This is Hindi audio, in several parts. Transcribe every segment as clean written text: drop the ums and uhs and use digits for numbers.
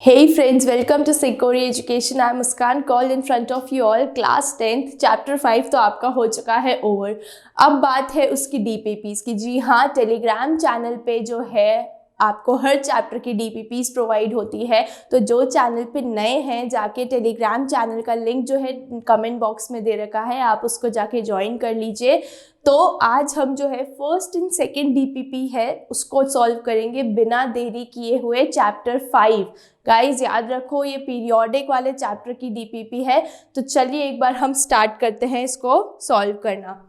Hey friends, welcome to Sikori Education. I am Muskan. Call in front of you all. Class 10th chapter 5 तो आपका हो चुका है ओवर। अब बात है उसकी DPPs की। जी हाँ, टेलीग्राम चैनल पे जो है आपको हर चैप्टर की DPPs प्रोवाइड होती है। तो जो चैनल पे नए हैं जाके टेलीग्राम चैनल का लिंक जो है कमेंट बॉक्स में दे रखा है, आप उसको जाके ज्वाइन कर लीजिए। तो आज हम जो है फर्स्ट एंड सेकेंड DPP है उसको सॉल्व करेंगे बिना देरी किए हुए चैप्टर 5। गाइज याद रखो ये पीरियोडिक वाले चैप्टर की DPP है। तो चलिए एक बार हम स्टार्ट करते हैं इसको सॉल्व करना।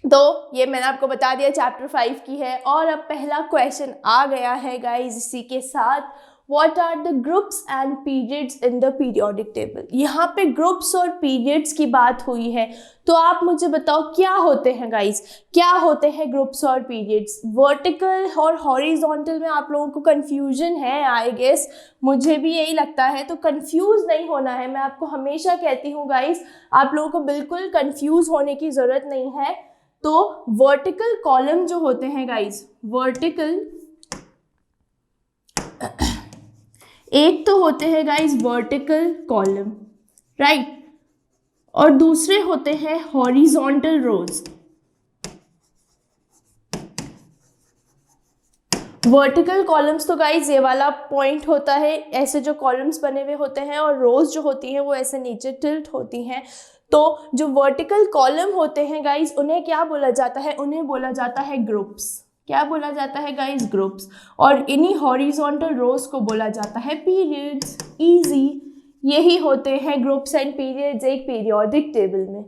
तो ये मैंने आपको बता दिया चैप्टर 5 की है। और अब पहला क्वेश्चन आ गया है गाइज इसी के साथ, what are the groups and periods in the periodic table. यहाँ पे ग्रुप्स और पीरियड्स की बात हुई है, तो आप मुझे बताओ क्या होते हैं गाइज, क्या होते हैं ग्रुप्स और पीरियड्स। वर्टिकल और हॉरिजॉन्टल में आप लोगों को कंफ्यूजन है आई गेस, मुझे भी यही लगता है। तो कंफ्यूज नहीं होना है, मैं आपको हमेशा कहती हूँ गाइज, आप लोगों को बिल्कुल कंफ्यूज होने की ज़रूरत नहीं है। तो वर्टिकल कॉलम जो होते हैं गाइज, वर्टिकल एक तो होते हैं गाइज वर्टिकल कॉलम, राइट, और दूसरे होते हैं हॉरिजॉन्टल रोज। वर्टिकल कॉलम्स तो गाइज ये वाला पॉइंट होता है, ऐसे जो कॉलम्स बने हुए होते हैं, और रोज जो होती हैं वो ऐसे नीचे टिल्ट होती हैं। तो जो वर्टिकल कॉलम होते हैं गाइज उन्हें क्या बोला जाता है, उन्हें बोला जाता है ग्रुप्स। क्या बोला जाता है गाइज, ग्रुप्स। और इन्हीं हॉरिजॉन्टल रोज को बोला जाता है पीरियड्स। इजी, यही होते हैं ग्रुप्स एंड पीरियड्स एक पीरियोडिक टेबल में।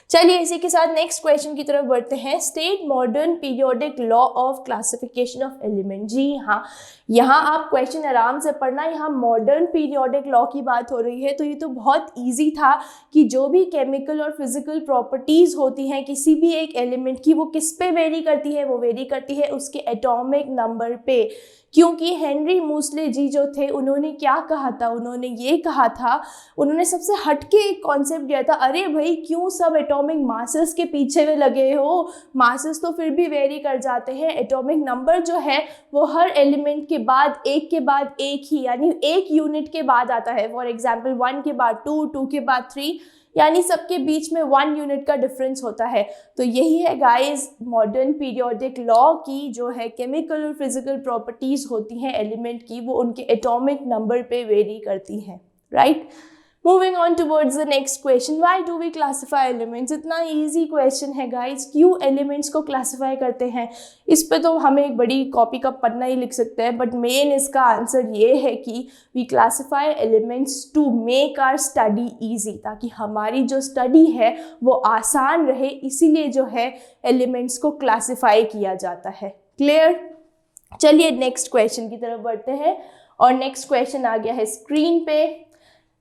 चलिए इसी के साथ नेक्स्ट क्वेश्चन की तरफ बढ़ते हैं। State modern periodic law of classification of element. जी हाँ, यहाँ आप क्वेश्चन आराम से पढ़ना, यहाँ मॉडर्न पीरियोडिक लॉ की बात हो रही है। तो ये तो बहुत इजी था कि जो भी केमिकल और फिजिकल प्रॉपर्टीज होती हैं किसी भी एक एलिमेंट की, वो किस पे वेरी करती है, वो वेरी करती है उसके एटॉमिक नंबर पे। क्योंकि हेनरी मूसले जी जो थे उन्होंने क्या कहा था, उन्होंने ये कहा था, उन्होंने सबसे हटके एक कॉन्सेप्ट दिया था, अरे भाई क्यों सब एटॉमिक मासेस के पीछे में लगे हो, मासेस तो फिर भी वेरी कर जाते हैं, एटॉमिक नंबर जो है वो हर एलिमेंट के बाद एक ही, यानी एक यूनिट के बाद आता है। फॉर एग्जाम्पल 1 के बाद 2, 2 के बाद 3, यानी सबके बीच में 1 यूनिट का डिफरेंस होता है। तो यही है गाइस मॉडर्न पीरियोडिक लॉ की, जो है केमिकल और फिजिकल प्रॉपर्टीज होती हैं एलिमेंट की, वो उनके एटॉमिक नंबर पे वेरी करती हैं, right. Moving on towards the next question, why do we classify elements. इतना इजी क्वेश्चन है गाइज, क्यों एलिमेंट्स को क्लासीफाई करते हैं। इस पे तो हमें एक बड़ी कॉपी का पन्ना ही लिख सकते हैं, बट मेन इसका आंसर ये है कि we classify elements to make our study easy, ताकि हमारी जो स्टडी है वो आसान रहे, इसीलिए जो है एलिमेंट्स को क्लासीफाई किया जाता है। क्लियर। चलिए नेक्स्ट क्वेश्चन की तरफ बढ़ते हैं, और नेक्स्ट क्वेश्चन आ गया है स्क्रीन पे।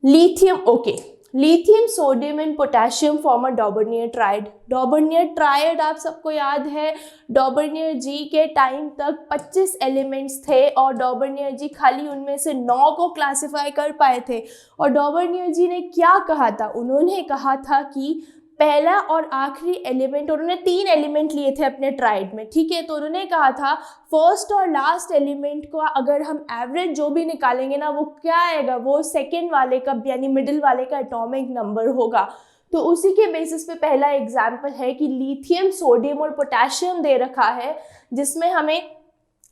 Lithium, okay, lithium, sodium and potassium form a डॉबर्नियर tried. डॉबर्नियर tried आप सबको याद है, डॉबर्नियर जी के टाइम तक 25 एलिमेंट्स थे, और डॉबर्नियर जी खाली उनमें से 9 को क्लासिफाई कर पाए थे। और डॉबर्नियर जी ने क्या कहा था, उन्होंने कहा था कि पहला और आखिरी एलिमेंट, उन्होंने 3 एलिमेंट लिए थे अपने ट्राइड में, ठीक है। तो उन्होंने कहा था फर्स्ट और लास्ट एलिमेंट को अगर हम एवरेज जो भी निकालेंगे ना, वो क्या आएगा, वो सेकेंड वाले का यानी मिडिल वाले का एटॉमिक नंबर होगा। तो उसी के बेसिस पे पहला एग्जाम्पल है कि लिथियम, सोडियम और पोटेशियम दे रखा है, जिसमें हमें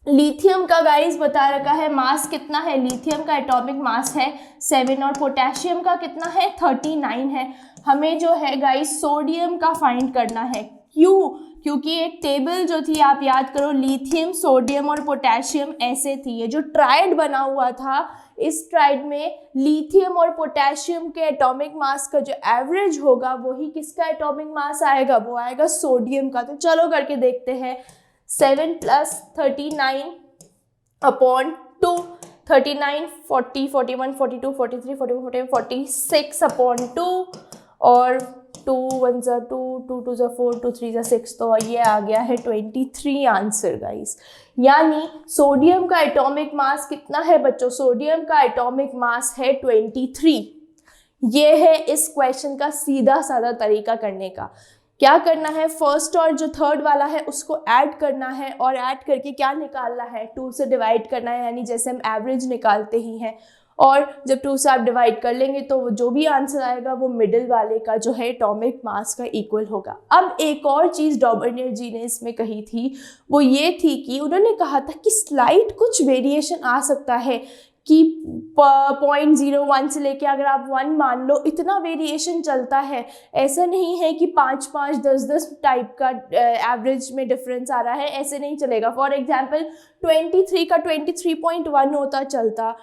लिथियम का गाइस बता रखा है मास कितना है, लिथियम का एटॉमिक मास है 7, और पोटेशियम का कितना है 39 है। हमें जो है गाइस सोडियम का फाइंड करना है। क्यों, क्योंकि एक टेबल जो थी आप याद करो, लिथियम, सोडियम और पोटेशियम ऐसे थी। ये जो ट्राइड बना हुआ था, इस ट्राइड में लिथियम और पोटेशियम के एटॉमिक मास का जो एवरेज होगा वही किसका एटॉमिक मास आएगा, वो आएगा सोडियम का। तो चलो करके देखते हैं। 7 + 39 अपॉन 2, 39, 40, 41, 42, 43, 44, 46 अपॉन 2, और 2 1 ज़ा 2, 2 2 ज़ा 4, 2 3 ज़ा 6, तो ये आ गया है 23 आंसर गाइस। यानी सोडियम का एटॉमिक मास कितना है बच्चों, सोडियम का एटॉमिक मास है 23। ये है इस क्वेश्चन का सीधा साधा तरीका करने का। क्या करना है, फर्स्ट और जो थर्ड वाला है उसको ऐड करना है, और ऐड करके क्या निकालना है, 2 से डिवाइड करना है, यानी जैसे हम एवरेज निकालते ही हैं। और जब 2 से आप डिवाइड कर लेंगे तो वो जो भी आंसर आएगा वो मिडिल वाले का जो है एटॉमिक मास का इक्वल होगा। अब एक और चीज़ डॉबर्नियर जी ने इसमें कही थी, वो ये थी कि उन्होंने कहा था कि स्लाइट कुछ वेरिएशन आ सकता है कि 0.01 से लेके अगर आप 1 मान लो, इतना वेरिएशन चलता है। ऐसा नहीं है कि 5-5, 10-10 टाइप का एवरेज में डिफरेंस आ रहा है, ऐसे नहीं चलेगा। फॉर एग्जांपल 23 का 23.1 होता चलता,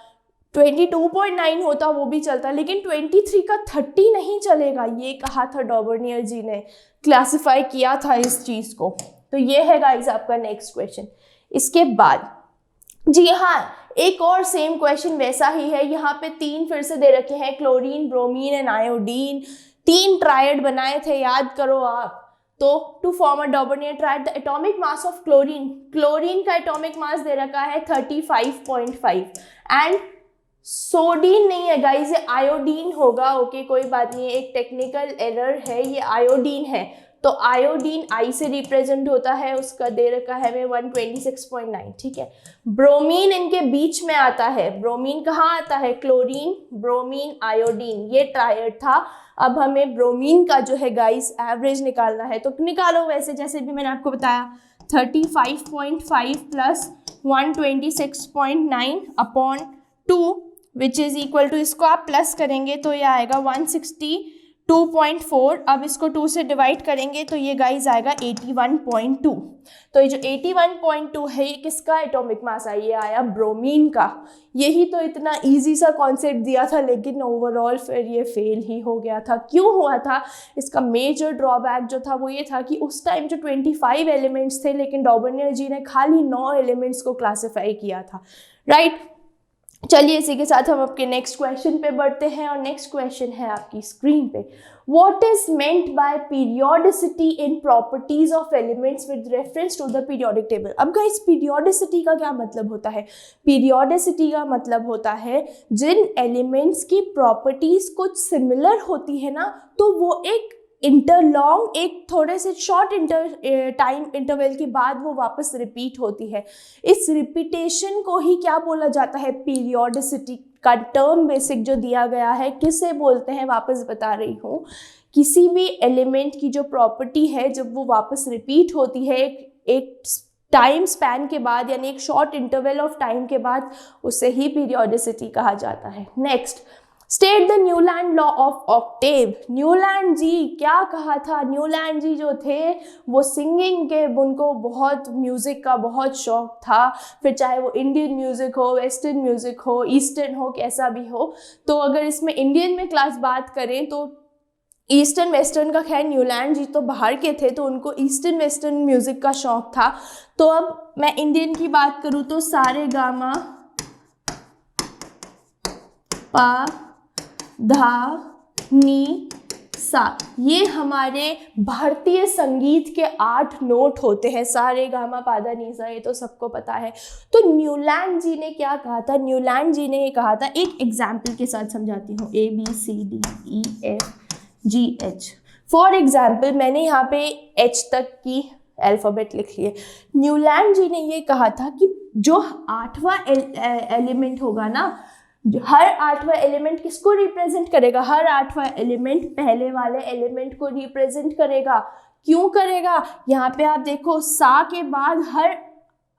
22.9 होता वो भी चलता, लेकिन 23 का 30 नहीं चलेगा। ये कहा था डॉबर्नियर जी ने, क्लासिफाई किया था इस चीज़ को। तो ये है गाइस आपका नेक्स्ट क्वेश्चन। इसके बाद जी हाँ, एक और सेम क्वेश्चन वैसा ही है। यहाँ पे 3 फिर से दे रखे हैं, chlorine, bromine and iodine. 3 triad बनाए थे, याद करो आप। तो to form a Dobereiner triad, the atomic mass of chlorine, chlorine का एटॉमिक मास दे रखा है 35.5 एंड सोडीन नहीं है गाइस, ये आयोडीन होगा। ओके, कोई बात नहीं है, एक टेक्निकल एरर है, ये आयोडीन है। तो आयोडीन आई से रिप्रेजेंट होता है, उसका दे रखा है हमें 126.9, ठीक है। ब्रोमीन इनके बीच में आता है। ब्रोमीन कहाँ आता है? क्लोरीन, ब्रोमीन, आयोडीन, ये ट्रायड था। अब हमें ब्रोमीन का जो है गाइस एवरेज निकालना है, तो निकालो वैसे जैसे भी मैंने आपको बताया। 35.5 plus 126.9 upon 2 which is equal to, इसको आप प्लस करेंगे तो ये आएगा 162.4। अब इसको 2 से डिवाइड करेंगे तो ये गाइस आएगा 81.2। तो ये जो 81.2 है, ये किसका एटॉमिक मास है? ये आया ब्रोमीन का। यही तो इतना इजी सा कॉन्सेप्ट दिया था, लेकिन ओवरऑल फिर ये फेल ही हो गया था। क्यों हुआ था? इसका मेजर ड्रॉबैक जो था वो ये था कि उस टाइम जो 25 एलिमेंट्स थे, लेकिन डॉबर्नियर जी ने खाली 9 एलिमेंट्स को क्लासीफाई किया था, राइट। चलिए इसी के साथ हम आपके नेक्स्ट क्वेश्चन पे बढ़ते हैं, और नेक्स्ट क्वेश्चन है आपकी स्क्रीन पे। What is meant by periodicity in properties of elements with reference to the periodic table? अब गाइस periodicity का क्या मतलब होता है? periodicity का मतलब होता है जिन एलिमेंट्स की प्रॉपर्टीज कुछ सिमिलर होती है ना, तो वो एक इंटरलॉन्ग, एक थोड़े से शॉर्ट टाइम इंटरवल के बाद वो वापस रिपीट होती है। इस रिपीटेशन को ही क्या बोला जाता है? पीरियोडिसिटी का टर्म बेसिक जो दिया गया है, किसे बोलते हैं? वापस बता रही हूँ, किसी भी एलिमेंट की जो प्रॉपर्टी है जब वो वापस रिपीट होती है एक टाइम स्पैन के बाद, यानी एक शॉर्ट इंटरवल ऑफ टाइम के बाद, उसे ही पीरियोडिसिटी कहा जाता है। Next, state the Newland law of octave. Newland ji क्या कहा था? न्यूलैंड जी जो थे वो सिंगिंग के, उनको बहुत म्यूज़िक का बहुत शौक था, फिर चाहे वो इंडियन म्यूज़िक हो, वेस्टर्न म्यूज़िक हो, ईस्टर्न हो, कैसा भी हो। तो अगर इसमें इंडियन में क्लास बात करें तो ईस्टर्न वेस्टर्न का, खैर न्यूलैंड जी तो बाहर के थे तो उनको ईस्टर्न वेस्टर्न म्यूज़िक का शौक था। तो अब मैं इंडियन की बात करूँ तो सारे गामा पा धा नी सा, ये हमारे भारतीय संगीत के 8 नोट होते हैं। सारे गामा पादा नी सा, ये तो सबको पता है। तो न्यूलैंड जी ने क्या कहा था? न्यूलैंड जी ने ये कहा था, एक एग्जाम्पल के साथ समझाती हूँ। ABCDEFGH। फॉर एग्जाम्पल मैंने यहाँ पे H तक की अल्फ़ाबेट लिख लिए। न्यूलैंड जी ने ये कहा था कि जो 8वां एलिमेंट होगा ना, हर 8वां एलिमेंट किसको रिप्रेजेंट करेगा? हर 8वां एलिमेंट पहले वाले एलिमेंट को रिप्रेजेंट करेगा। क्यों करेगा? यहाँ पे आप देखो, सा के बाद हर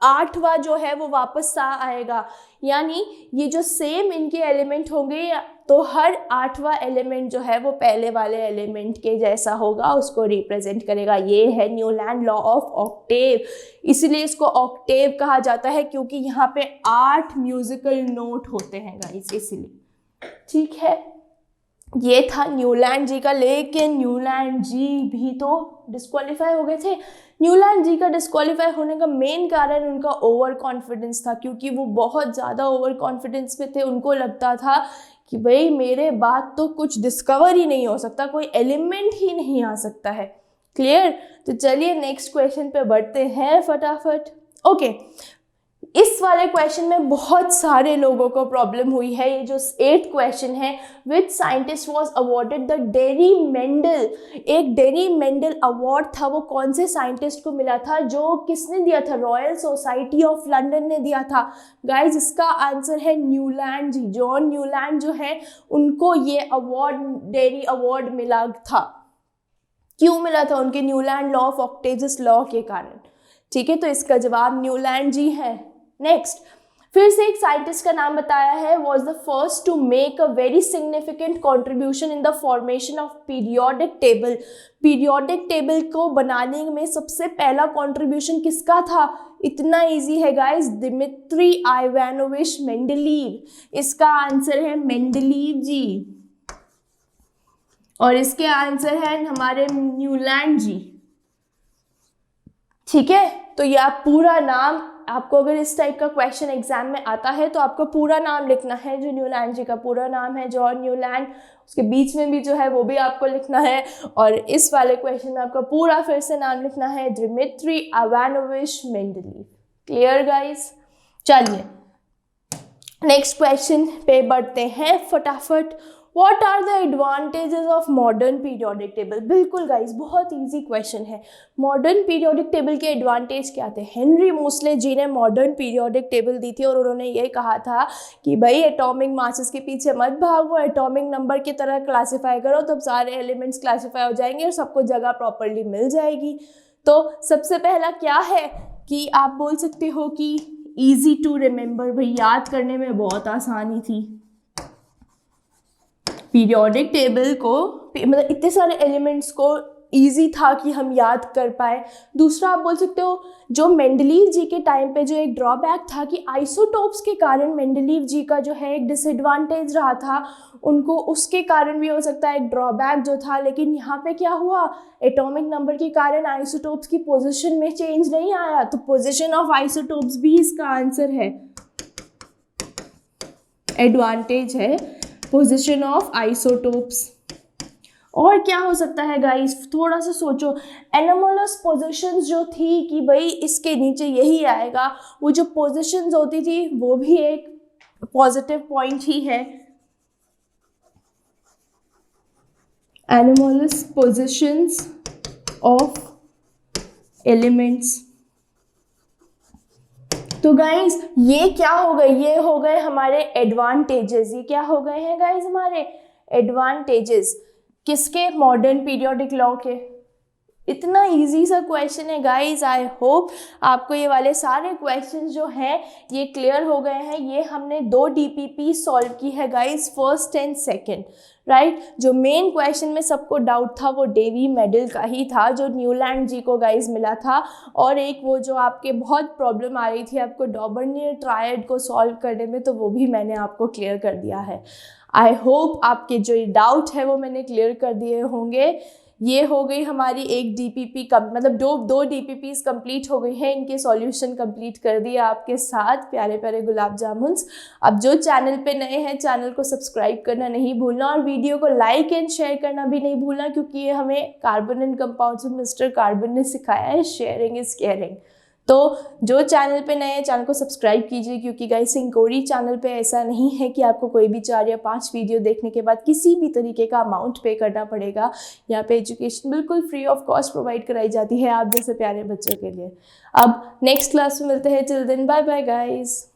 8वां जो है वो वापस सा आएगा, यानी ये जो सेम इनके एलिमेंट होंगे तो हर 8वां एलिमेंट जो है वो पहले वाले एलिमेंट के जैसा होगा, उसको रिप्रेजेंट करेगा। ये है न्यूलैंड लॉ ऑफ ऑक्टेव। इसलिए इसको ऑक्टेव कहा जाता है क्योंकि यहाँ पे 8 म्यूजिकल नोट होते हैं गाइस, इसलिए। ठीक है, ये था न्यूलैंड जी का। लेकिन न्यूलैंड जी भी तो डिस्क्वालीफाई हो गए थे। न्यूलैंड जी का डिस्क्वालीफाई होने का मेन कारण उनका ओवर कॉन्फिडेंस था, क्योंकि वो बहुत ज़्यादा ओवर कॉन्फिडेंस में थे। उनको लगता था कि भाई मेरे बाद तो कुछ डिस्कवर ही नहीं हो सकता, कोई एलिमेंट ही नहीं आ सकता है। क्लियर? तो चलिए नेक्स्ट क्वेश्चन पे बढ़ते हैं फटाफट। ओके, इस वाले क्वेश्चन में बहुत सारे लोगों को प्रॉब्लम हुई है। ये जो 8th क्वेश्चन है, which scientist was awarded the dairy Mendel, एक डेरी मेंडल अवार्ड था, वो कौन से साइंटिस्ट को मिला था, जो किसने दिया था, रॉयल सोसाइटी ऑफ लंदन ने दिया था। गाइज इसका आंसर है न्यूलैंड जी, जॉन न्यूलैंड जो है उनको ये अवार्ड, डेरी अवार्ड मिला था। क्यों मिला था? उनके Newland law of octaves law के कारण। ठीक है, तो इसका जवाब न्यूलैंड जी है। नेक्स्ट, फिर से एक साइंटिस्ट का नाम बताया है, was the first to make a very significant contribution in the formation of periodic table. Periodic table को बनाने में सबसे पहला कॉन्ट्रीब्यूशन किसका था? इतना इजी है गाइस, दिमित्री इवानोविच मेंडलीव। इसका आंसर है मेंडलीव जी, और इसके आंसर है हमारे न्यूलैंड जी। ठीक है, तो ये आप पूरा नाम, आपको अगर इस टाइप का क्वेश्चन एग्जाम में आता है तो आपको पूरा नाम लिखना है। जो न्यूलैंड जी का पूरा नाम है जॉन न्यूलैंड, उसके बीच में भी जो है वो भी आपको लिखना है, और इस वाले क्वेश्चन में आपका पूरा फिर से नाम लिखना है, Dmitri Ivanovich Mendeleev. Clear guys? चलिए नेक्स्ट क्वेश्चन पे बढ़ते हैं फटाफट। What are the advantages of modern periodic table? बिल्कुल गाइज, बहुत इजी क्वेश्चन है। मॉडर्न पीरियोडिक टेबल के एडवांटेज क्या थे? हेनरी मोसले जी ने मॉडर्न पीरियोडिक टेबल दी थी और उन्होंने ये कहा था कि भाई एटॉमिक मासेस के पीछे मत भागो, एटॉमिक नंबर की तरह क्लासीफाई करो, तब सारे एलिमेंट्स क्लासीफाई हो जाएंगे और सबको जगह प्रॉपरली मिल जाएगी। तो सबसे पहला क्या है कि आप बोल सकते हो कि ईजी टू रिमेंबर, भाई याद करने में बहुत आसानी थी। पीरियोडिक टेबल को, मतलब इतने सारे एलिमेंट्स को इजी था कि हम याद कर पाए। दूसरा आप बोल सकते हो, जो मेंडलीव जी के टाइम पे जो एक ड्रॉबैक था कि आइसोटोप्स के कारण मेंडलीव जी का जो है एक डिसएडवांटेज रहा था उनको, उसके कारण भी हो सकता है एक ड्रॉबैक जो था। लेकिन यहाँ पे क्या हुआ, एटॉमिक नंबर के कारण आइसोटोप्स की पोजीशन में चेंज नहीं आया, तो पोजीशन ऑफ आइसोटोप्स भी इसका आंसर है, एडवांटेज है पोजीशन ऑफ आइसोटोप्स। और क्या हो सकता है गाइस, थोड़ा सा सोचो। एनोमलस पोजीशंस जो थी कि भाई इसके नीचे यही आएगा, वो जो पोजीशंस होती थी वो भी एक पॉजिटिव पॉइंट ही है। Anomalous positions of elements. तो गाइज ये क्या हो गए, ये हो गए हमारे एडवांटेजेस। ये क्या हो गए हैं गाइज हमारे एडवांटेजेस किसके? मॉडर्न पीरियोडिक लॉ के। इतना इजी सा क्वेश्चन है गाइज। आई होप आपको ये वाले सारे क्वेश्चंस जो हैं ये क्लियर हो गए हैं। ये हमने 2 DPP सॉल्व की है guys, first and second, right. जो मेन क्वेश्चन में सबको डाउट था वो डेवी मेडल का ही था, जो न्यूलैंड जी को गाइज मिला था। और एक वो जो आपके बहुत प्रॉब्लम आ रही थी आपको डॉबर्नियर ट्रायड को सॉल्व करने में, तो वो भी मैंने आपको क्लियर कर दिया है। आई होप आपके जो डाउट है वो मैंने क्लियर कर दिए होंगे। ये हो गई हमारी एक DPP मतलब दो DPPs कंप्लीट हो गई हैं, इनके सॉल्यूशन कंप्लीट कर दिया आपके साथ प्यारे प्यारे गुलाब जामुन्स। अब जो चैनल पे नए हैं चैनल को सब्सक्राइब करना नहीं भूलना, और वीडियो को लाइक एंड शेयर करना भी नहीं भूलना, क्योंकि ये हमें कार्बन एंड कंपाउंड्स में मिस्टर कार्बन ने सिखाया है, शेयरिंग इज केयरिंग। तो जो चैनल पे नए हैं चैनल को सब्सक्राइब कीजिए, क्योंकि गाइस सिंकोरी चैनल पे ऐसा नहीं है कि आपको कोई भी 4 या 5 वीडियो देखने के बाद किसी भी तरीके का अमाउंट पे करना पड़ेगा। यहाँ पे एजुकेशन बिल्कुल फ्री ऑफ कॉस्ट प्रोवाइड कराई जाती है आप जैसे प्यारे बच्चों के लिए। अब नेक्स्ट क्लास में मिलते हैं, till then bye bye guys.